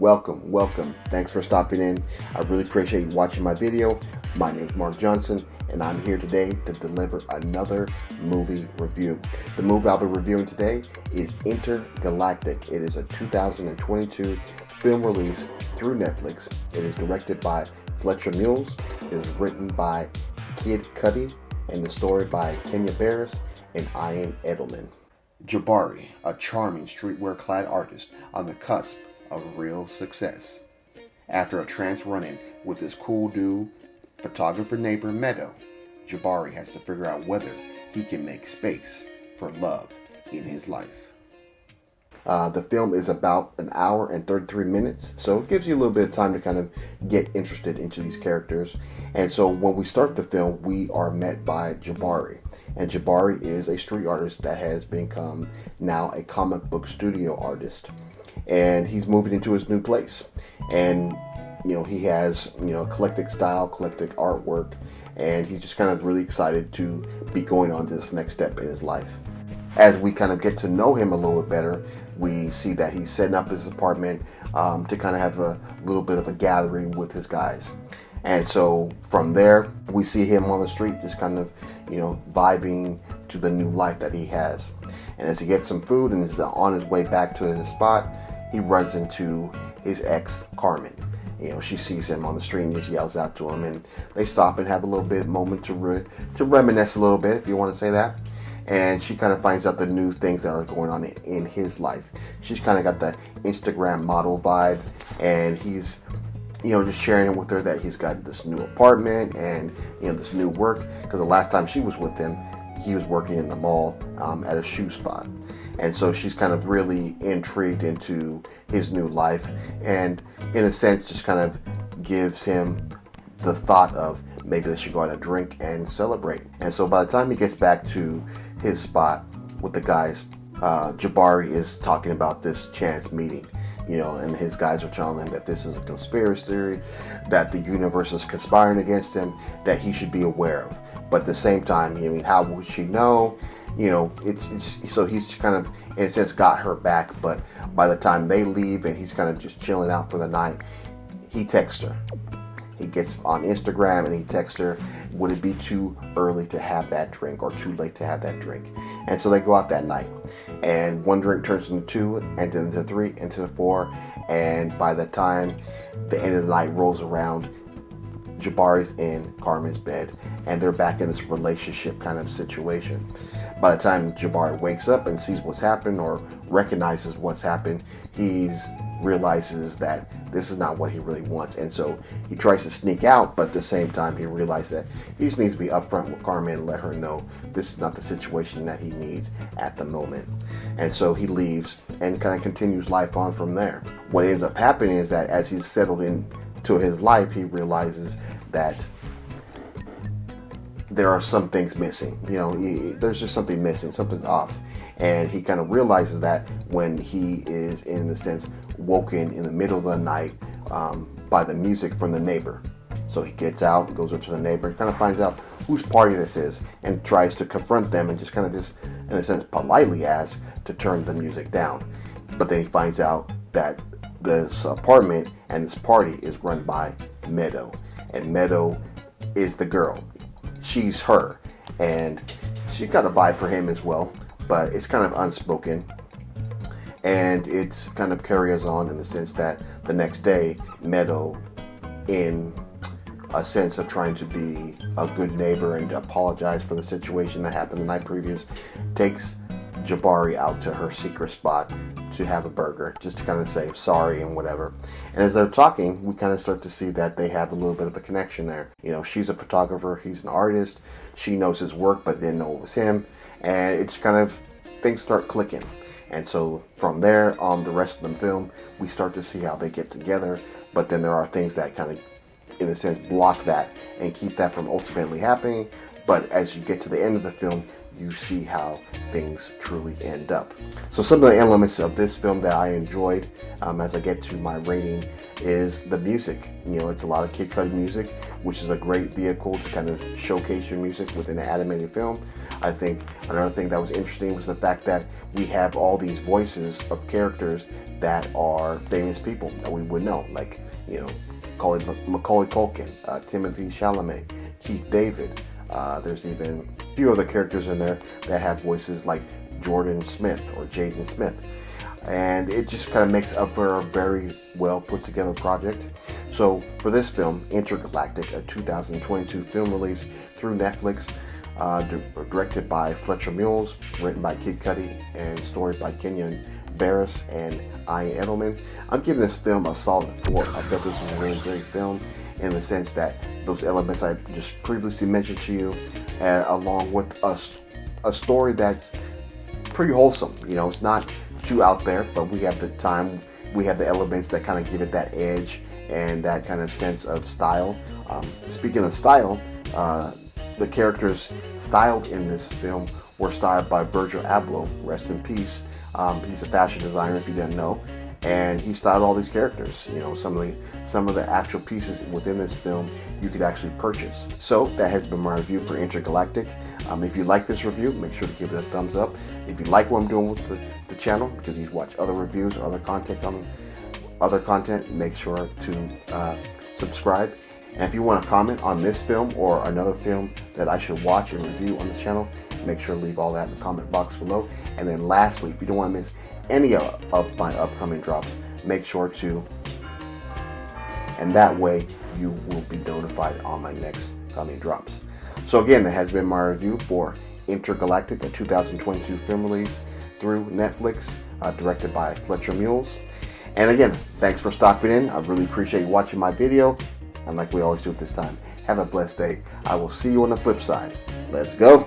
welcome. Thanks for stopping in. I really appreciate you watching my video. My name is Mark Johnson, and I'm here today to deliver another movie review. The movie I'll be reviewing today is Intergalactic. It is a 2022 film release through Netflix. It is directed by Fletcher Mules. It is written by Kid Cudi, and the story by Kenya Barris and Ian Edelman. Jabari, a charming streetwear-clad artist on the cusp of real success. After a trance run-in with his cool dude, photographer neighbor Meadow, Jabari has to figure out whether he can make space for love in his life. The film is about an hour and 33 minutes, so it gives you a little bit of time to kind of get interested into these characters. And so when we start the film, we are met by Jabari. And Jabari is a street artist that has become now a comic book studio artist. And he's moving into his new place. And, he has, eclectic style, eclectic artwork. And he's just kind of really excited to be going on to this next step in his life. As we kind of get to know him a little bit better, we see that he's setting up his apartment to kind of have a little bit of a gathering with his guys. And so from there, we see him on the street just kind of, vibing to the new life that he has. And as he gets some food and is on his way back to his spot, he runs into his ex, Carmen. She sees him on the street and just yells out to him, and they stop and have a little bit moment to reminisce a little bit, if you want to say that. And she kind of finds out the new things that are going on in his life. She's kind of got the Instagram model vibe, and he's, just sharing it with her that he's got this new apartment and, this new work. Because the last time she was with him, he was working in the mall at a shoe spot. And so she's kind of really intrigued into his new life, and in a sense just kind of gives him the thought of maybe they should go out and drink and celebrate. And so by the time he gets back to his spot with the guys, Jabari is talking about this chance meeting, and his guys are telling him that this is a conspiracy theory, that the universe is conspiring against him, that he should be aware of. But at the same time, how would she know? It's so he's kind of, in a sense, got her back. But by the time they leave and he's kind of just chilling out for the night, he texts her. He gets on Instagram and he texts her, would it be too early to have that drink or too late to have that drink? And so they go out that night, and one drink turns into two, and then into three, into four, and by the time the end of the night rolls around, Jabari's in Carmen's bed, and they're back in this relationship kind of situation. By the time Jabari wakes up and sees what's happened or recognizes what's happened, he's realizes that this is not what he really wants, and so he tries to sneak out, but at the same time he realizes that he just needs to be upfront with Carmen and let her know this is not the situation that he needs at the moment. And so he leaves and kind of continues life on from there. What ends up happening is that as he's settled into his life, he realizes that there are some things missing. There's just something missing, something off. And he kind of realizes that when he is, in a sense, woken in the middle of the night by the music from the neighbor. So he gets out, goes up to the neighbor, and kind of finds out whose party this is, and tries to confront them and just kind of just, in a sense, politely ask to turn the music down. But then he finds out that this apartment and this party is run by Meadow. And Meadow is the girl. She's her, and she's got a vibe for him as well, but it's kind of unspoken, and it's kind of carries on in the sense that the next day, Meadow, in a sense of trying to be a good neighbor and apologize for the situation that happened the night previous, takes Jabari out to her secret spot to have a burger, just to kind of say sorry and whatever. And as they're talking, we kind of start to see that they have a little bit of a connection there. She's a photographer, he's an artist, she knows his work but didn't know it was him, and it's kind of, things start clicking. And so from there on the rest of the film, we start to see how they get together, but then there are things that kind of, in a sense, block that and keep that from ultimately happening. But as you get to the end of the film, you see how things truly end up. So some of the elements of this film that I enjoyed, as I get to my rating, is the music. It's a lot of Kid Cudi music, which is a great vehicle to kind of showcase your music within an animated film. I think another thing that was interesting was the fact that we have all these voices of characters that are famous people that we would know, like Macaulay Culkin, Timothy Chalamet, Keith David. There's even a few other characters in there that have voices like Jordan Smith or Jaden Smith. And it just kind of makes up for a very well put together project. So for this film, Intergalactic, a 2022 film release through Netflix, directed by Fletcher Mules, written by Kid Cudi, and story by Kenyon Barris and Ian Edelman, I'm giving this film a solid 4. I felt this was a really great film in the sense that those elements I just previously mentioned to you, along with a story that's pretty wholesome. It's not too out there, but we have the elements that kind of give it that edge and that kind of sense of style. Speaking of style, the characters styled in this film were styled by Virgil Abloh, rest in peace. He's a fashion designer, if you didn't know, and he styled all these characters. Some of the actual pieces within this film you could actually purchase. So that has been my review for Intergalactic. If you like this review, make sure to give it a thumbs up. If you like what I'm doing with the channel, because you watch other reviews or other content, make sure to subscribe. And if you want to comment on this film or another film that I should watch and review on this channel, make sure to leave all that in the comment box below. And then lastly, if you don't want to miss any of my upcoming drops, make sure to, and that way you will be notified on my next coming drops. So again, that has been my review for Intergalactic, a 2022 film release through Netflix, directed by Fletcher Mules. And again, thanks for stopping in. I really appreciate you watching my video. And like we always do at this time, have a blessed day. I will see you on the flip side. Let's go.